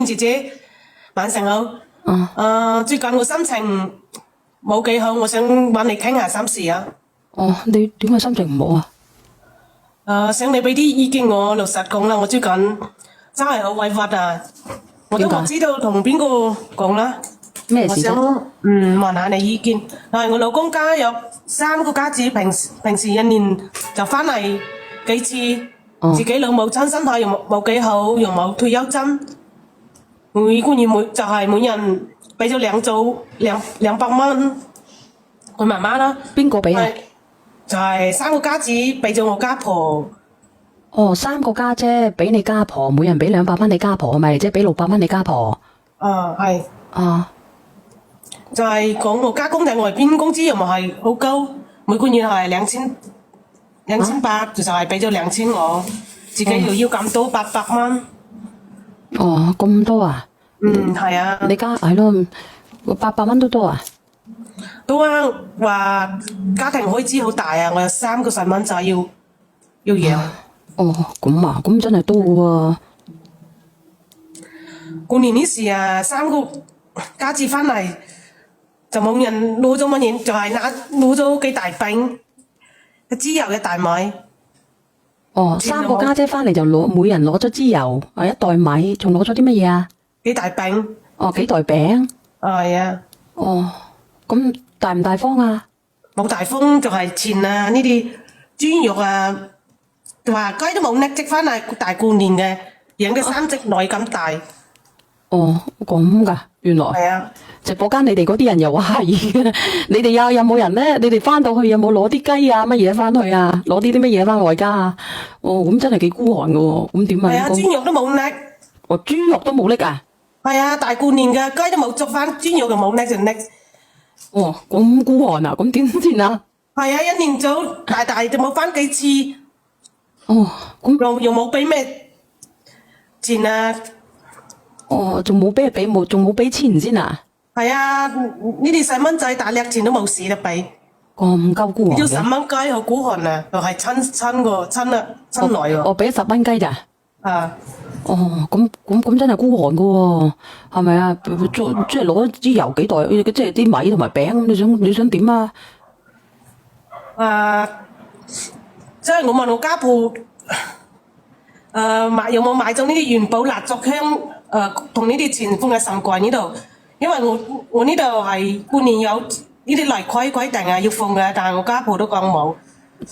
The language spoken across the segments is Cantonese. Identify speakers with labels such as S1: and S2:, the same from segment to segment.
S1: 姐姐，晚上好。最近我心情冇幾好，我想揾你傾下心事啊。
S2: 你點解心情唔好啊？
S1: 想你俾啲意見我。老實講啦，我最近真係好委屈啊，我都唔知道同邊個講啦。
S2: 咩事啫？
S1: 我想問下你意見。但係我老公家有3個家子，平時一年就翻嚟幾次。自己老母親身體又冇幾好，又冇退休金，每個月就係每人俾咗200蚊佢媽媽啦。
S2: 邊個俾啊？
S1: 就係3個家子俾咗我家婆。
S2: 3個家姐俾你家婆，每人俾200蚊你家婆，係咪？即係俾600蚊你家婆。
S1: 係。
S2: 啊，
S1: 就係講我家公喺外邊工資又唔係好高，每個月係2800，就係俾咗2000我，自己又要咁多800蚊。
S2: 咁多啊？
S1: 係啊。
S2: 你家係咯，800蚊都多啊？
S1: 都啊，話家庭開支好大啊，我有3個細蚊仔要養。
S2: 咁啊，咁真係多喎。
S1: 過年呢時啊，3個家子翻嚟就冇人攞咗乜嘢，就係攞咗幾大餅嘅豬油嘅大米。
S2: 3個家姐翻嚟就每人攞咗支油，1袋米，仲攞咗啲乜嘢啊？
S1: 幾大餅。
S2: 幾袋餅。
S1: 係啊。
S2: 咁大唔大方啊？
S1: 冇大方，就係錢啊，呢啲豬肉啊，就話雞都冇拎積翻嚟大過年嘅，養咗3隻女咁大。
S2: 咁噶，原來
S1: 係啊。
S2: 直播間你哋嗰啲人又話係嘅，你哋有冇人咧？你哋翻到去有冇攞啲雞啊乜嘢翻去啊？攞啲乜嘢翻外家啊？咁真係幾孤寒噶喎，咁點啊？
S1: 係啊，豬肉都冇拎。
S2: 豬肉都冇拎啊？
S1: 係啊，大過年嘅雞都冇捉翻，豬肉就冇拎就拎。
S2: 咁孤寒啊？咁點算啊？
S1: 係啊，一年早大就冇翻幾次。
S2: 咁
S1: 又冇俾咩錢啊？
S2: 仲冇俾錢先啊？
S1: 係啊，呢啲細蚊仔大叻錢都冇事得俾。
S2: 咁夠孤寒嘅。
S1: 要10蚊雞好孤寒啊，又係親來喎。
S2: 俾10蚊雞咋？咁真係孤寒噶喎，係咪啊？即係攞支油幾袋，即係啲米同埋餅，你想點啊？
S1: 即係我問我家婆，有冇買咗呢啲元寶蠟燭香？同呢啲錢放喺神櫃呢度，因為我呢度係半年有呢啲例規定啊，要放嘅，但係我家婆都講冇。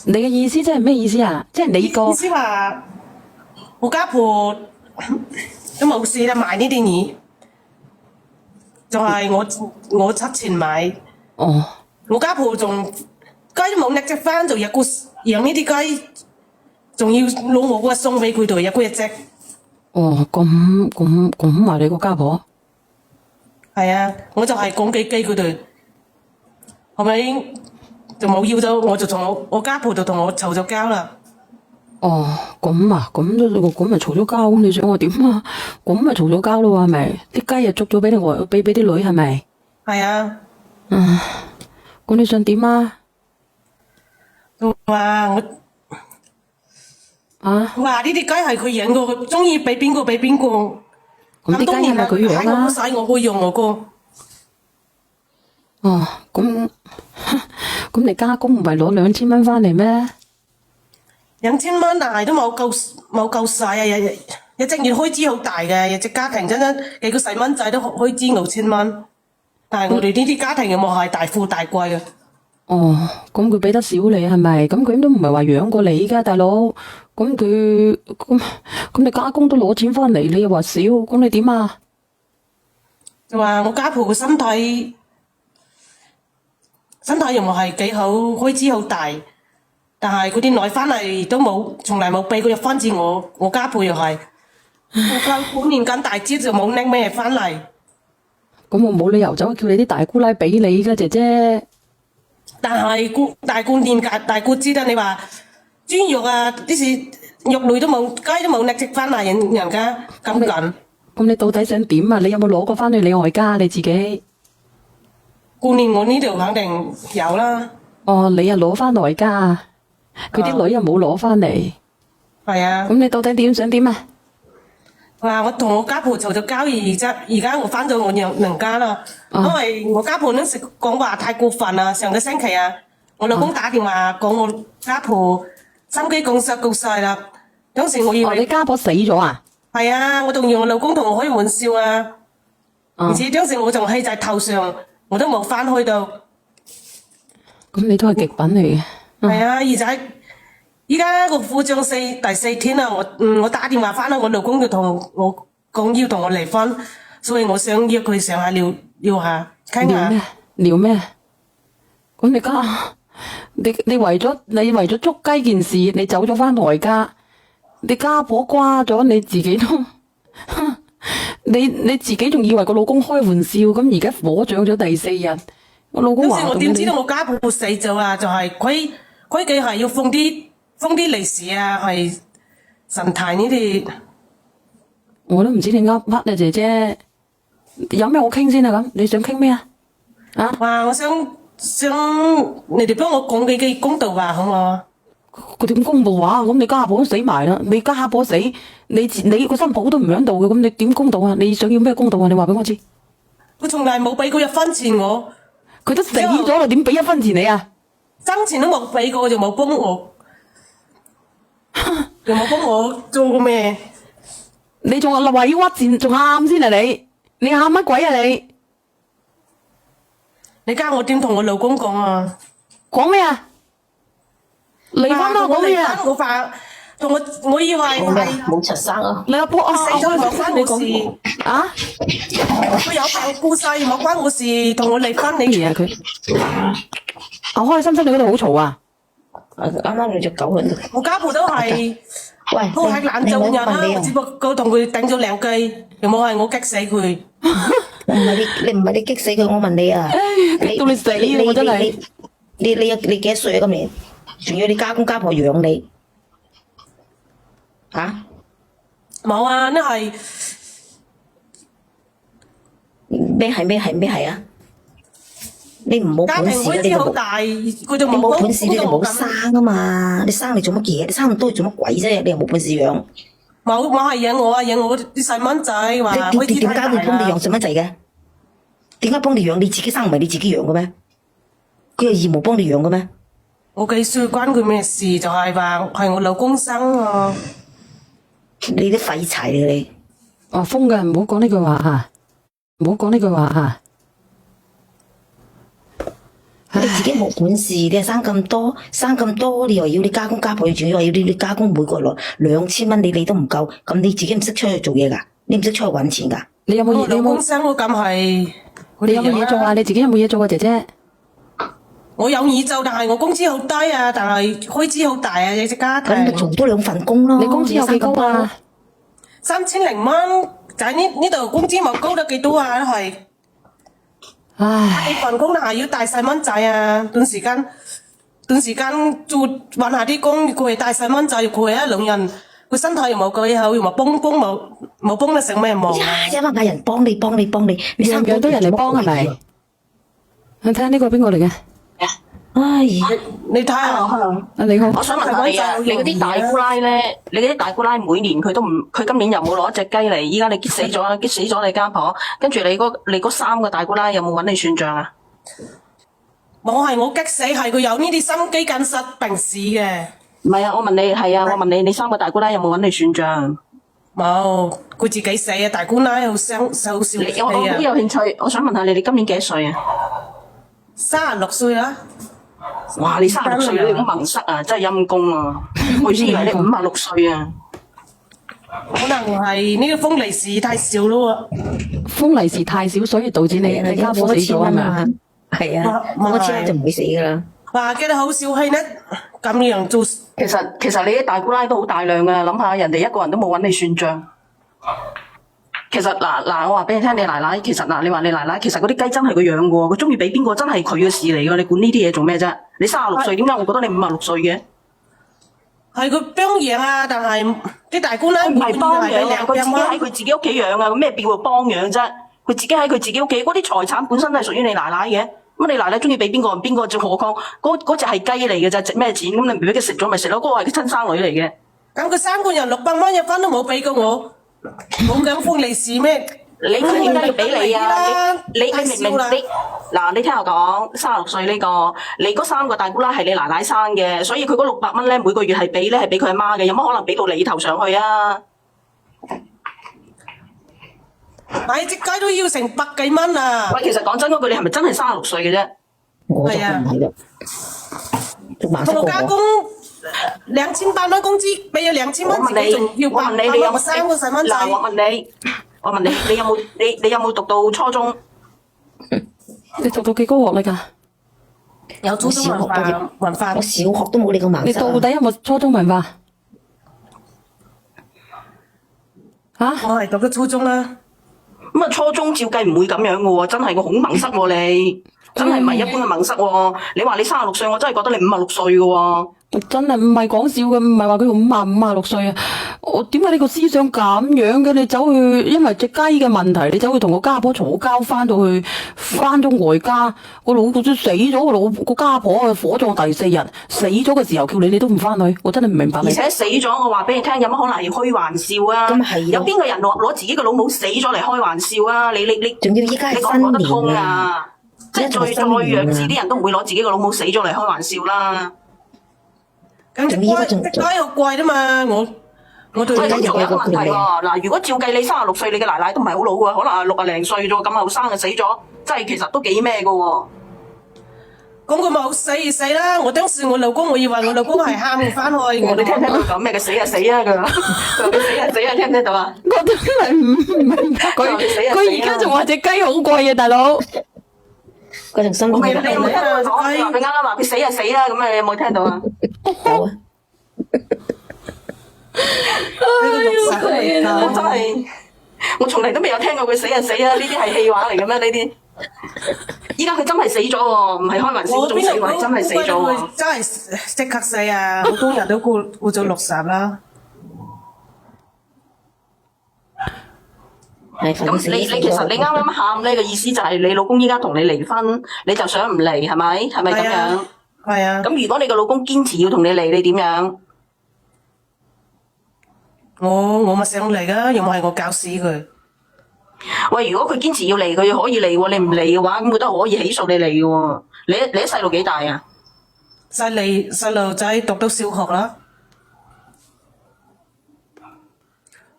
S2: 你嘅意思即係咩意思啊？即係你個
S1: 意思話我家婆都冇事啦，買呢啲嘢，就係我出錢買。我家婆仲雞都冇拎隻翻，就養呢啲雞，仲要攞我嗰個送俾佢度，有嗰一隻。
S2: 咁啊！你個家婆
S1: 係啊，我就係講幾句佢哋，後尾就冇要咗，我就同我家婆就同我嘈咗交啦。
S2: 咁啊，咁咪嘈咗交，咁你想我點啊？咁咪嘈咗交咯，係咪？啲雞又捉咗俾啲女，係咪？
S1: 係啊。
S2: 咁你想點啊？
S1: 話呢啲雞係佢養嘅，佢中意俾邊個俾邊個。
S2: 咁啲雞係咪佢養啊？
S1: 我使我會用我個。
S2: 咁你家公唔係攞2000蚊翻嚟咩
S1: ？2000蚊，但係都冇夠使啊！一隻月開支好大嘅，一隻家庭真幾個細蚊仔都開支6000蚊。但係我哋呢啲家庭有冇係大富大貴嘅？
S2: 咁佢俾得少你係咪？咁佢都唔係話養過你噶，大佬。咁你家公都攞錢翻嚟，你又話少，咁你點啊？
S1: 就話我家婆嘅身體又唔係幾好，開支好大，但係嗰啲女翻嚟都冇，從來冇俾佢入翻至我家婆又係，我過年緊大節就冇拎咩翻嚟。
S2: 咁我冇理由走叫你啲大姑奶俾你噶，姐姐。但
S1: 係大過年大過節啦，你話豬肉啊，啲事肉類都冇，雞都冇拎食翻嚟人家咁緊。
S2: 咁你到底想點啊？你有冇攞過翻去你外家你自己？
S1: 過年我呢度肯定有啦。
S2: 你又攞翻外家，佢啲女又冇攞翻嚟。
S1: 係啊。
S2: 咁你到底想點啊？
S1: 話我同我家婆嘈咗交，而家我翻咗我娘家啦。因為我家婆嗰時講話太過分啦，上個星期啊，我老公打電話講我家婆心肌梗塞啦。當時我以為
S2: 你家婆死咗啊？
S1: 係啊，我仲以為我老公同我開玩笑啊。而且當時我仲氣在頭上，我都冇翻去到。
S2: 咁你都係極品嚟嘅。
S1: 係啊，而且依家個副將第4天啦，我打電話翻去，我老公就同我講要同我離婚，所以我想約佢上下聊下傾下。
S2: 聊咩？咁你為咗捉雞件事，你走咗翻來家，你家婆瓜咗，你自己都你自己仲以為個老公開玩笑，咁而家火漲咗第4日，我老公話
S1: 我點知道我家婆死咗啊？就係規矩係要封啲利是啊，係神壇呢啲。
S2: 我都唔知你噏乜啊，姐姐，有咩好傾先啊？咁你想傾咩啊？
S1: 哇！我想你哋幫我講幾句公道話好唔好？
S2: 佢點公道話？咁你家婆都死埋啦，你家婆死，你個新抱都唔喺度嘅，咁你點公道啊？你想要咩公道啊？你話俾我知。
S1: 佢從來冇俾過1分錢我。
S2: 佢都死咗啦，點俾1分錢你啊？
S1: 生前都冇俾過，就冇幫我，又冇幫我做過咩？
S2: 你仲話委屈賤，仲喊先啊你喊乜鬼啊你？
S1: 你家我點同我老公講啊？
S2: 講咩啊？離婚啦！講咩啊？
S1: 我話同我以為係
S3: 冇出生啊！
S1: 你阿婆死咗冇關我事
S2: 啊！
S1: 佢有病故世冇關我事，同我離婚你
S2: 嘢啊佢！我開心心你嗰度好嘈啊！
S3: 啱啱有隻狗喺度。
S1: 我家婆都係，
S3: 喂，
S1: 都係懶做人啦。我只不過同佢頂咗2句，又冇係我激死佢。
S3: 唔係你激死佢，我問你啊！
S2: 激到你死啊！我真係。
S3: 你幾多歲啊？今年仲要你家公家婆養你嚇？
S1: 冇啊！呢係
S3: 咩係啊？你唔冇
S1: 家庭
S3: 本事嘅，你
S1: 好大，佢就
S3: 你冇本事，你就冇
S1: 生。
S3: 生啊嘛！你生嚟做乜嘢？你生咁多做乜鬼啫？你又冇本事養。
S1: 冇係養我啲細蚊仔話
S3: 你點解會幫你養細蚊仔嘅？點解幫你養？你自己生唔係你自己養嘅咩？佢有義務幫你養嘅咩？
S1: 我幾歲關佢咩事？就係話係我老公生啊！
S3: 你啲廢柴嚟你！
S2: 封嘅，唔好講呢句話啊！唔好講呢句話啊！
S3: 你自己冇本事，你又生咁多，你又要你家公家婆，仲要話要你家公每個月2000蚊，你都唔夠，咁你自己唔識出去做嘢噶？你唔識出去搵錢噶？
S2: 你有冇嘢？
S1: 我老公生我咁係，
S2: 你有冇嘢做啊？你自己有冇嘢做啊，姐姐？
S1: 我有嘢做，但係我工資好低啊，但係開支好大啊，你隻家庭。
S3: 咁咪做多2份工咯。
S2: 你工資有幾高啊
S1: ？3000零蚊，就喺呢度工資冇高得幾多啊？係。
S2: 唉，
S1: 呢份工係要帶細蚊仔啊，短時間做揾下啲工，佢係帶細蚊仔，佢係1-2人，佢身體又冇幾好，又冇幫得成咩忙啊！
S3: 一萬人幫你，你生
S2: 樣都人嚟幫係咪？你睇下呢個邊個嚟嘅？
S3: 唉，
S1: 你睇下，
S2: 你好。
S4: 我想問下你啊，你嗰啲大姑奶咧，你嗰啲大姑奶每年佢今年又冇攞一隻雞嚟，依家你激死咗你家婆，跟住你嗰3個大姑奶有冇揾你算賬啊？
S1: 冇係我激死，係佢有呢啲心肌梗塞病史嘅。
S4: 唔係啊，我問你係啊，我問你，你3個大姑奶有冇揾你算賬？
S1: 冇，佢自己死啊！大姑奶好少氣啊！
S4: 我好有興趣，我想問下你今年幾多歲啊
S1: ？36歲啦。
S4: 哇！你36歲你咁盲塞啊，真係陰公啊！我先以為你56歲啊。
S1: 可能係呢個封利是太少咯喎。
S2: 封利是太少，所以導致你家婆死咗係咪啊？
S3: 係啊，冇錢就唔會死噶啦。
S1: 哇！記得好小氣呢，咁樣做。
S4: 其實你啲大姑奶都好大量噶，諗下人哋一個人都冇揾你算賬。其實嗱，我話俾你聽，你奶奶其實嗱，你話你奶奶其實嗰啲雞真係佢養嘅喎，佢中意俾邊個真係佢嘅事嚟㗎，你管呢啲嘢做咩啫？你36歲，點解我覺得你56歲嘅？
S1: 係佢幫養啊，但係啲大姑奶
S4: 唔係幫養啊，佢自己喺佢自己屋企養啊，咁咩叫做幫養啫？佢自己喺佢自己屋企，嗰啲財產本身都係屬於你奶奶嘅。咁你奶奶中意俾邊個，就何況嗰隻係雞嚟嘅啫，值咩錢？咁你唔俾佢食咗咪食咯？嗰個係佢親生女嚟嘅。
S1: 咁佢3個人600蚊1分都冇俾過我。冇咁封利是咩？
S4: 你佢點解要俾你啊？你
S1: 太
S4: 明唔明？
S1: 少啦
S4: 嗱，你聽我講，36歲呢個，你嗰3個大姑奶係你奶奶生嘅，所以佢嗰600蚊咧每個月係俾佢阿媽嘅，有乜可能俾到你頭上去啊？
S1: 買隻雞都要成100幾蚊啊！
S4: 喂，其實講真嗰句，你係咪真係36歲嘅啫？
S3: 我就唔係嘅，做盲識過
S1: 我家公2800蚊工資，俾咗2000蚊，
S4: 我問你，
S1: 仲要
S4: 我問你，
S1: 800
S4: 你有
S1: 蚊我生個細蚊仔。
S4: 嗱，我問你，你有冇讀到初中？
S2: 你讀到幾高學歷㗎？
S1: 有初中文
S3: 我小學畢業
S1: 化文化
S3: 我，小學都冇你咁盲
S2: 你
S3: 識啊！
S2: 到底有冇初中文化？嚇？
S1: 我係讀咗初中啦。
S4: 咁啊，初中照計唔會咁樣嘅喎，真係個好盲塞喎你，真係唔係一般嘅盲塞喎。你話你36歲，我真係覺得你56歲嘅喎。
S2: 真係唔係講笑嘅，唔係話佢56歲啊！我點解你個思想咁樣嘅？你走去因為隻雞嘅問題，你走去同個家婆嘈交，翻咗外家，個老婆都死咗，個家婆啊火葬第4日死咗嘅時候叫你都唔翻去，我真係唔明白你。
S4: 而且死咗，我話俾你聽，有乜可能係開玩笑啊？
S3: 咁係咯
S4: 有邊個人攞自己嘅老母死咗嚟開玩笑啊？你
S3: 仲要依家係
S4: 你講唔講得通
S3: 新年啊！
S4: 啊？即係最弱智啲人都唔會攞自己嘅老母死咗嚟開玩笑啦。
S1: 咁隻雞好貴啫嘛，我對
S4: 喂，咁
S3: 雞就
S4: 仲有一個問題
S3: 貴過佢
S4: 喎。嗱，如果照計你36歲，你嘅奶奶都唔係好老嘅，可能係60零歲啫喎，咁後生就死咗，真係其實都幾咩嘅喎。
S1: 咁佢冇死就死啦！我當時我老公，我以為我老公係喊我翻去，我
S4: 你聽唔聽到佢講咩？佢死啊死啊！佢話佢死啊死啊！聽唔聽到啊？
S2: 我真係唔明白佢而家仲話隻雞好貴啊，大佬！
S3: 佢仲辛苦
S4: 你
S3: 過
S4: 有冇聽到佢講？佢啱啱話佢死啊死啊！咁你有冇聽到啊？
S3: 有啊！
S4: 我真係，我從嚟都未有聽過佢死啊死啊！呢啲係戲話嚟嘅咩？呢啲，依家佢真係死咗喎，唔係開玩笑嗰種死喎，真係死咗喎。
S1: 真係即刻死啊！好多人都過咗60啦。
S4: 咁你其實你啱啱喊呢個意思就係你老公依家同你離婚，你就想唔離係咪？係咪咁樣？
S1: 係啊。
S4: 咁如果你個老公堅持要同你離，你點樣？
S1: 我咪想嚟噶，又唔係我搞死佢。
S4: 喂，如果佢堅持要離，佢可以離喎。你唔離嘅話，咁佢都可以起訴你離嘅喎。你啲細路幾大啊？
S1: 細路仔讀到小學啦。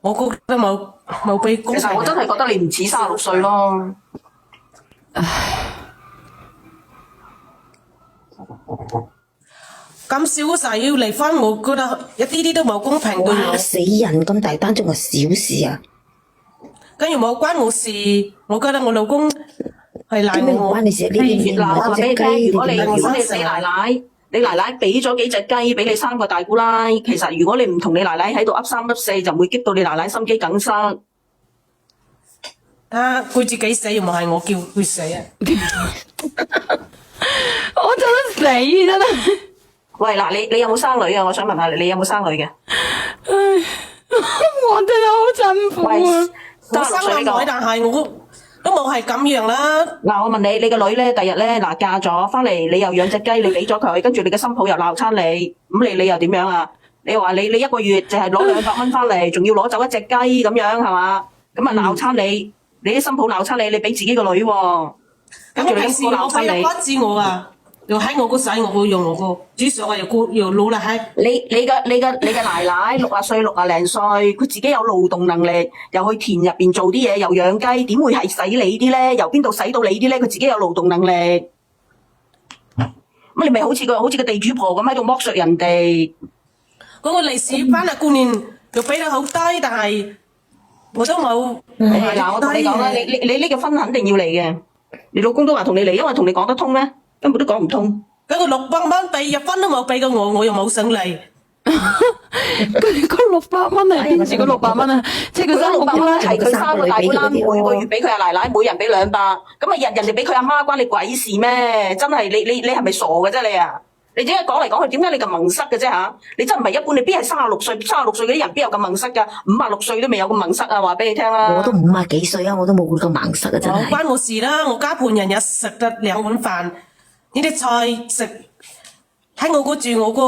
S1: 我覺得冇俾公平。
S4: 其實我真係覺得你唔似36歲咯。
S1: 咁小事要離婚，我覺得一啲啲都冇公平對我。
S3: 哇！死人咁大單仲係小事啊！
S1: 跟住冇關我事，我覺得我老公係賴
S3: 點解唔
S1: 我
S3: 關。你事啊？呢啲
S4: 嗱，我話俾你聽，如果你
S3: 點
S4: 你奶奶俾咗幾隻雞俾你3個大姑奶，其實如果你唔同你奶奶喺度噏三噏四，就唔會激到你奶奶心肌梗塞。
S1: 佢自己死又唔係我叫佢死啊！
S2: 我真死真係。
S4: 喂，嗱，你有冇生女啊？我想問下你，你有冇生女嘅？
S2: 我真係好辛苦
S4: 喂
S2: 啊！
S1: 我生個女，但係我都冇係咁樣啦。
S4: 嗱，我問你，你個女咧，第日咧，嗱嫁咗翻嚟，你又養隻雞，你俾咗佢，跟住你嘅新抱又鬧親你，咁你又點樣啊？你話你一個月淨係攞200蚊翻嚟，仲要攞走一隻雞咁樣係嘛？咁啊鬧親你，你啲新抱鬧親你，你俾自己個女喎，跟住你
S1: 平
S4: 啲新抱鬧
S1: 時我俾
S4: 親你。
S1: 人關注我啊，又喺我個洗，我會用我個煮餸，我又努力喺。
S4: 你嘅奶奶60歲60零歲，佢自己有勞動能力，又去田入邊做啲嘢，又養雞，點會係使你啲咧？由邊度使到你啲咧？佢自己有勞動能力，咁你咪好似個地主婆咁喺度剝削人哋。
S1: 嗰個利是翻嚟過年又俾得好低，但係我都冇。
S4: 嗱，我同你講啦，你呢個婚肯定要嚟嘅，你老公都話同你嚟，因為同你講得通咩？根本都講唔通。
S1: 嗰個600蚊俾入婚都冇俾過我，我又冇想嚟。
S2: 佢嗰600蚊係邊時嗰600蚊啊？即係佢生
S4: 600蚊係佢3個大姑奶
S3: 俾佢
S4: 每個月俾佢阿奶奶，每人俾200，咁啊人哋俾佢阿媽關你鬼事咩？真係你係咪傻嘅啫你啊？你點解講嚟講去，點解你咁矇塞嘅啫嚇？你真唔係一般，你邊係36歲？36歲嗰啲人邊有咁矇塞㗎？56歲都未有咁矇塞啊！話俾你聽啦。
S3: 我都50幾歲啊，我都冇佢咁盲塞啊！真係。
S1: 冇關我事啦，我家盤人日食得2碗飯，呢啲菜食喺我嗰住，我個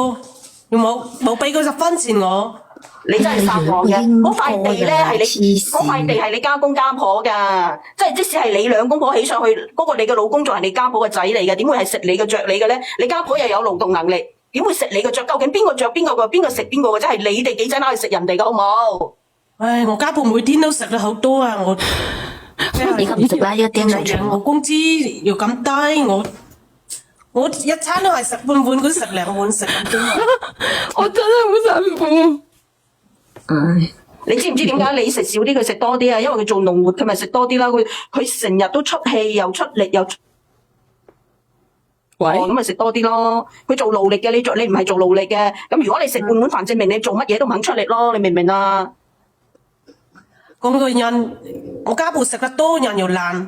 S1: 又冇俾嗰10分錢我，
S4: 你真係撒謊嘅，嗰塊地咧係你，嗰塊地係你家公家婆㗎，即係即使係你兩公婆起上去，嗰個你嘅老公仲係你家婆嘅仔嚟嘅，點會係食你嘅着你嘅咧？你家婆又有勞動能力，點會食你嘅着？究竟邊個着邊個嘅？邊個食邊個嘅？即係你哋幾仔乸去食人哋嘅好冇？
S1: 唉，我家婆每天都食咗好多啊！我
S3: 你咁唔食啦，一丁兩
S1: 我工資又咁低，我一餐都係食半碗，佢食2碗食咁多啊！
S2: 我真係好辛苦。
S4: 你知唔知點解你食少啲，佢食多啲啊？因為佢做農活，佢咪食多啲啦。佢成日都出氣，又出力，又
S2: 喂，
S4: 咁咪食多啲咯。佢做勞力嘅，你唔係做勞力嘅。咁如果你食半碗飯，證明你做乜嘢都唔肯出力咯。你明唔明啊？
S1: 講個人，我家婆食得多，人又懶，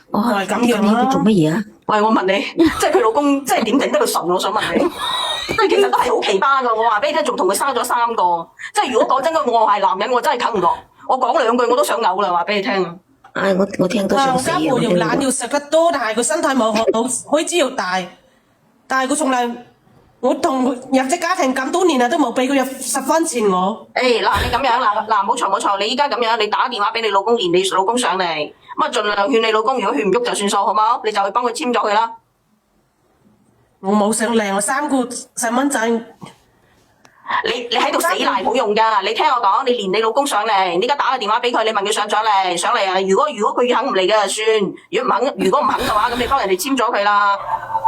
S3: 哦，
S1: 係咁樣
S3: 咁你佢做乜嘢啊？
S4: 喂，我問你，即係佢老公，即係點整得佢順？我想問你，即係其實都係好奇葩噶。我話俾你聽，仲同佢生咗3個。即係如果講真嘅，我係男人，我真係啃唔落。我講2句我都想嘔啦，話俾你聽。
S3: 唉，我聽都想死啊！
S1: 我家婆又懶又食得多，但係佢身體冇好，開支又大，但係佢從來我同佢入職家庭咁多年啦，都冇俾佢入10分錢我。
S4: 誒嗱，你咁樣嗱，冇錯，你依家咁樣，你打電話俾你老公，連你老公上嚟，咁啊盡量勸你老公，如果勸唔喐就算數，好冇？你就去幫佢簽咗佢啦。
S1: 我冇上嚟，我3個細蚊仔。
S4: 你喺度死賴冇用㗎，你聽我講，你連你老公上嚟，你而家打個電話俾佢，你問佢上嚟啊！如果佢肯唔嚟嘅就算，如果唔肯嘅話，咁你幫人哋簽咗佢啦。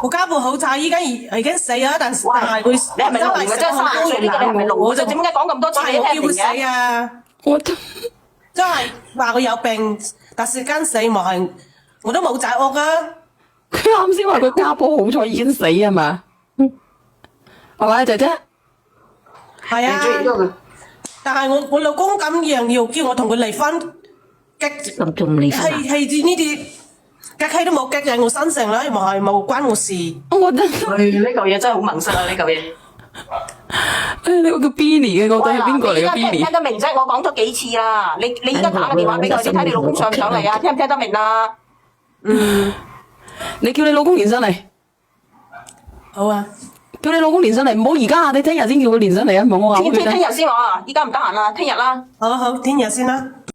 S1: 我家婆好彩，依家已經死咗，但係佢
S4: 你係咪聾嘅啫？30歲呢個你係咪聾？我就點解講咁多次俾你聽
S1: 叫佢死
S4: 嘅？
S1: 啊！
S2: 我
S1: 真係話佢有病，突然間死亡係，我都冇仔惡啊！
S2: 佢啱先話佢家婆好彩已經死啊嘛，係咪姐姐？
S1: 係啊，但係我老公咁樣要叫我同佢離婚，
S3: 咁仲唔離婚啊？
S1: 係呢啲激氣都冇激喺我身上啦，係冇關我事。
S2: 我真
S4: 呢嚿嘢真係好萌塞啊！呢嚿嘢。
S2: 呢個叫 Billy 嘅，我覺得係邊個嚟嘅
S4: 喂嗱，你而家聽
S2: Billy？
S4: 唔聽得明啫？我講咗幾次啦，你而家打個電話俾佢，你睇你老公上唔上嚟啊？聽唔聽得明啊？
S2: 你叫你老公連上嚟，
S1: 好啊，
S2: 叫你老公連上嚟，唔好而家，你聽日先叫佢連上嚟啊！唔好我話
S4: 聽
S2: 佢聽。
S4: 日先喎，依家唔得閒啦，聽日啦。
S1: 好，聽日先啦。